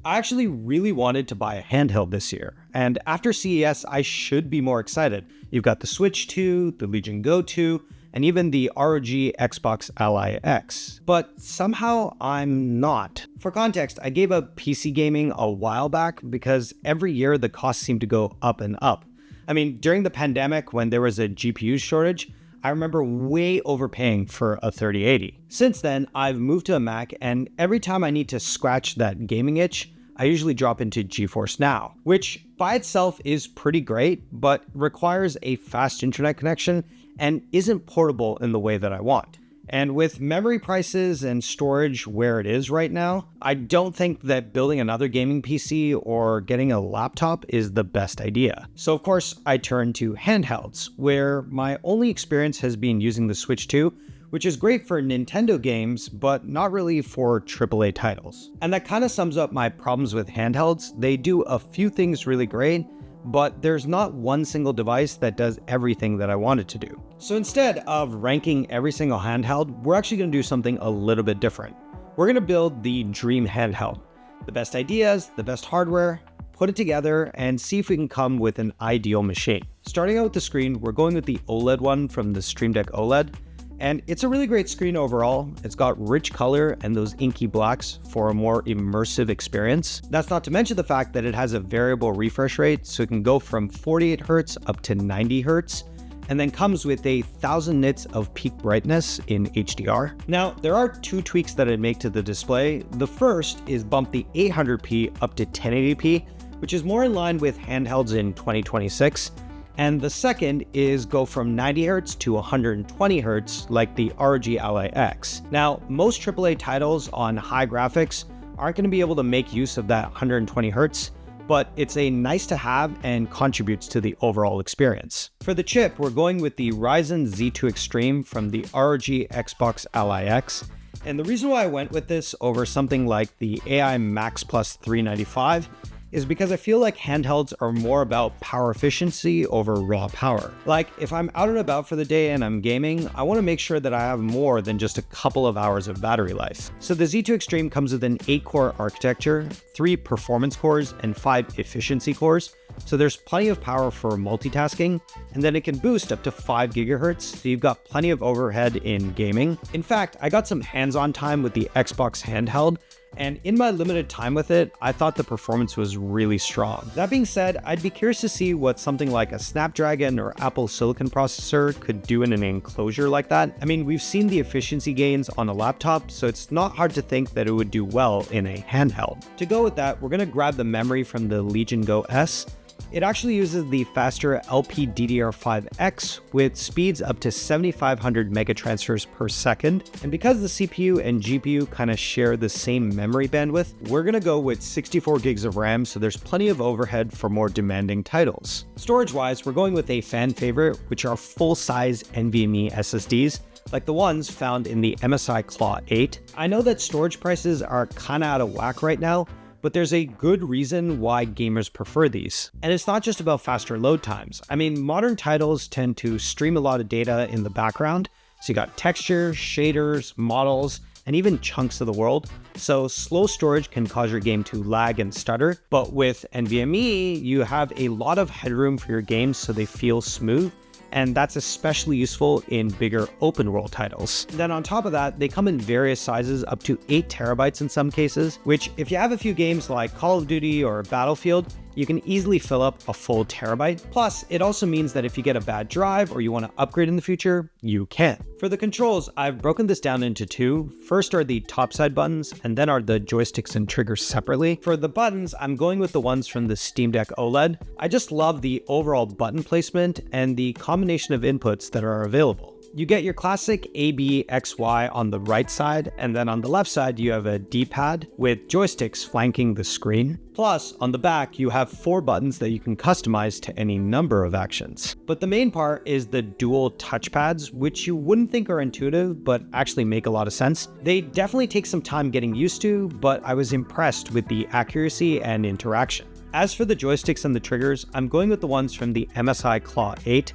I actually really wanted to buy a handheld this year, and after CES, I should be more excited. You've got the Switch 2, the Legion Go 2, and even the ROG Xbox Ally X. But somehow I'm not. For context, I gave up PC gaming a while back because every year the costs seem to go up and up. I mean, during the pandemic when there was a GPU shortage, I remember way overpaying for a 3080. Since then, I've moved to a Mac, and every time I need to scratch that gaming itch, I usually drop into GeForce Now, which by itself is pretty great, but requires a fast internet connection and isn't portable in the way that I want. And with memory prices and storage where it is right now, I don't think that building another gaming PC or getting a laptop is the best idea. So of course, I turned to handhelds, where my only experience has been using the Switch 2, which is great for Nintendo games, but not really for AAA titles. And that kind of sums up my problems with handhelds. They do a few things really great, but there's not one single device that does everything that I want it to do. So instead of ranking every single handheld, we're actually going to do something a little bit different. We're going to build the dream handheld. The best ideas, the best hardware, put it together, and see if we can come with an ideal machine. Starting out with the screen, we're going with the OLED one from the Stream Deck OLED. And it's a really great screen overall. It's got rich color and those inky blacks for a more immersive experience. That's not to mention the fact that it has a variable refresh rate, so it can go from 48 Hz up to 90 Hz, and then comes with 1,000 nits of peak brightness in HDR. Now, there are two tweaks that I'd make to the display. The first is bump the 800p up to 1080p, which is more in line with handhelds in 2026. And the second is go from 90 Hz to 120 Hz like the ROG Ally X. Now, most AAA titles on high graphics aren't going to be able to make use of that 120 Hz, but it's a nice to have and contributes to the overall experience. For the chip, we're going with the Ryzen Z2 Extreme from the ROG Xbox Ally X. And the reason why I went with this over something like the AI Max Plus 395 is because I feel like handhelds are more about power efficiency over raw power. Like, if I'm out and about for the day and I'm gaming, I want to make sure that I have more than just a couple of hours of battery life. So the Z2 Extreme comes with an 8-core architecture, 3 performance cores, and 5 efficiency cores. So there's plenty of power for multitasking, and then it can boost up to 5 GHz, so you've got plenty of overhead in gaming. In fact, I got some hands-on time with the Xbox handheld, and in my limited time with it, I thought the performance was really strong. That being said, I'd be curious to see what something like a Snapdragon or Apple Silicon processor could do in an enclosure like that. I mean, we've seen the efficiency gains on a laptop, so it's not hard to think that it would do well in a handheld. To go with that, we're gonna grab the memory from the Legion Go S. It actually uses the faster LPDDR5X with speeds up to 7,500 megatransfers per second. And because the CPU and GPU kind of share the same memory bandwidth, we're going to go with 64 gigs of RAM, so there's plenty of overhead for more demanding titles. Storage-wise, we're going with a fan favorite, which are full-size NVMe SSDs, like the ones found in the MSI Claw 8. I know that storage prices are kind of out of whack right now, but there's a good reason why gamers prefer these. And it's not just about faster load times. I mean, modern titles tend to stream a lot of data in the background. So you got textures, shaders, models, and even chunks of the world. So slow storage can cause your game to lag and stutter. But with NVMe, you have a lot of headroom for your games so they feel smooth. And that's especially useful in bigger open world titles. Then on top of that, they come in various sizes up to 8 terabytes in some cases, which if you have a few games like Call of Duty or Battlefield, you can easily fill up a full terabyte. Plus, it also means that if you get a bad drive or you want to upgrade in the future, you can. For the controls, I've broken this down into two. First are the top side buttons, and then are the joysticks and triggers separately. For the buttons, I'm going with the ones from the Steam Deck OLED. I just love the overall button placement and the combination of inputs that are available. You get your classic A, B, X, Y on the right side, and then on the left side, you have a D-pad with joysticks flanking the screen. Plus, on the back, you have 4 buttons that you can customize to any number of actions. But the main part is the dual touchpads, which you wouldn't think are intuitive, but actually make a lot of sense. They definitely take some time getting used to, but I was impressed with the accuracy and interaction. As for the joysticks and the triggers, I'm going with the ones from the MSI Claw 8.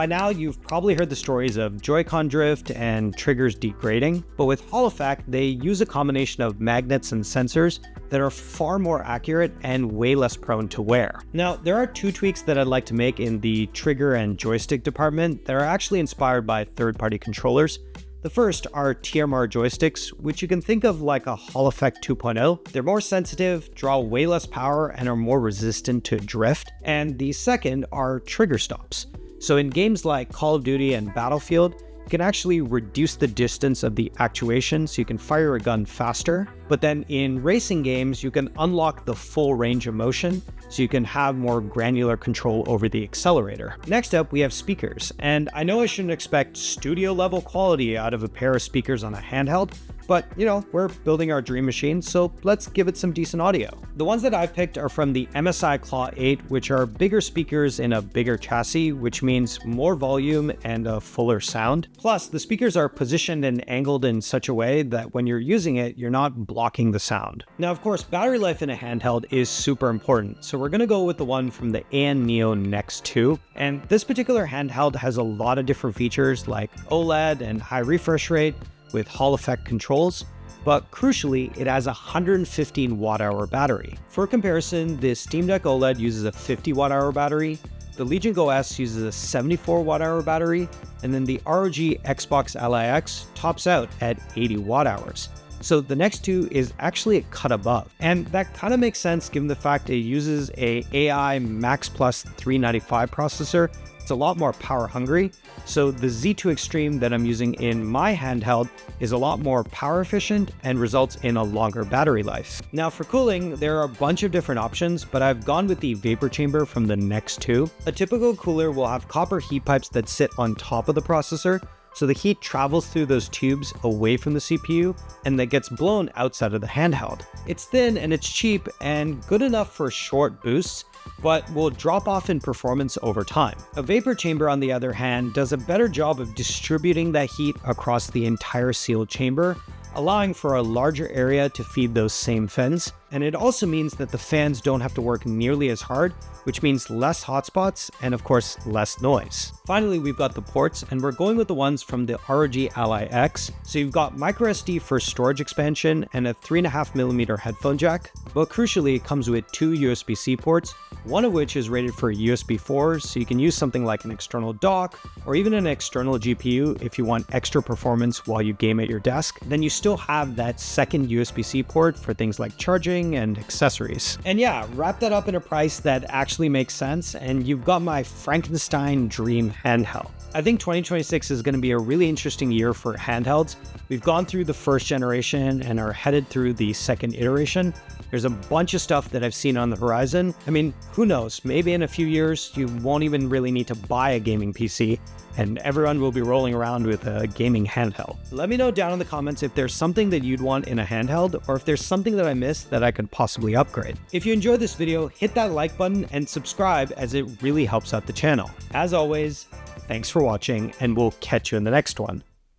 by now you've probably heard the stories of Joy-Con drift and triggers degrading, but with Hall Effect, they use a combination of magnets and sensors that are far more accurate and way less prone to wear. Now, there are 2 tweaks that I'd like to make in the trigger and joystick department that are actually inspired by third-party controllers. The first are TMR joysticks, which you can think of like a Hall Effect 2.0. They're more sensitive, draw way less power, and are more resistant to drift. And the second are trigger stops. So in games like Call of Duty and Battlefield, you can actually reduce the distance of the actuation so you can fire a gun faster. But then in racing games, you can unlock the full range of motion so you can have more granular control over the accelerator. Next up, we have speakers. And I know I shouldn't expect studio level quality out of a pair of speakers on a handheld, but you know, we're building our dream machine, so let's give it some decent audio. The ones that I've picked are from the MSI Claw 8, which are bigger speakers in a bigger chassis, which means more volume and a fuller sound. Plus, the speakers are positioned and angled in such a way that when you're using it, you're not blocking the sound. Now, of course, battery life in a handheld is super important, so we're gonna go with the one from the AN Neo Nex 2. And this particular handheld has a lot of different features like OLED and high refresh rate, with Hall Effect controls, but crucially, it has a 115 watt-hour battery. For comparison, the Steam Deck OLED uses a 50 watt-hour battery, the Legion Go S uses a 74 watt-hour battery, and then the ROG Xbox Ally X tops out at 80 watt-hours. So the next 2 is actually a cut above. And that kind of makes sense given the fact it uses a AI Max Plus 395 processor. It's a lot more power hungry. So the Z2 Extreme that I'm using in my handheld is a lot more power efficient and results in a longer battery life. Now for cooling, there are a bunch of different options, but I've gone with the vapor chamber from the Nex 2. A typical cooler will have copper heat pipes that sit on top of the processor, so the heat travels through those tubes away from the CPU and that gets blown outside of the handheld. It's thin and it's cheap and good enough for short boosts, but will drop off in performance over time. A vapor chamber, on the other hand, does a better job of distributing that heat across the entire sealed chamber, allowing for a larger area to feed those same fins. And it also means that the fans don't have to work nearly as hard, which means less hotspots and of course less noise. Finally, we've got the ports, and we're going with the ones from the ROG Ally X. So you've got microSD for storage expansion and a 3.5mm headphone jack, but crucially it comes with 2 USB-C ports, one of which is rated for USB 4, so you can use something like an external dock or even an external GPU if you want extra performance while you game at your desk. Then you still have that second USB-C port for things like charging and accessories. And yeah, wrap that up in a price that actually makes sense, and you've got my Frankenstein dream handheld. I think 2026 is going to be a really interesting year for handhelds. We've gone through the first generation and are headed through the second iteration. There's a bunch of stuff that I've seen on the horizon. I mean, who knows? Maybe in a few years, you won't even really need to buy a gaming PC, and everyone will be rolling around with a gaming handheld. Let me know down in the comments if there's something that you'd want in a handheld, or if there's something that I missed that I could possibly upgrade. If you enjoyed this video, hit that like button and subscribe, as it really helps out the channel. As always, thanks for watching, and we'll catch you in the next one.